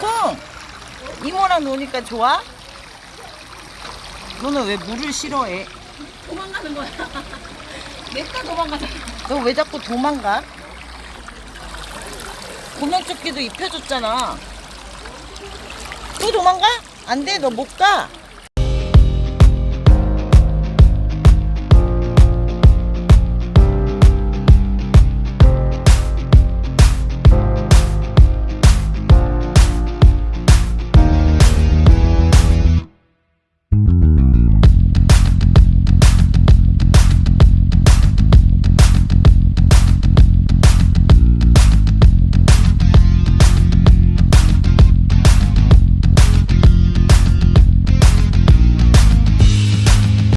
울콩! 이모랑 노니까 좋아? 너는 왜 물을 싫어해? 도망가는 거야. 냅다 도망가잖아. 너 왜 자꾸 도망가? 구명조끼도 입혀줬잖아. 또 도망가? 안 돼, 너 못 가.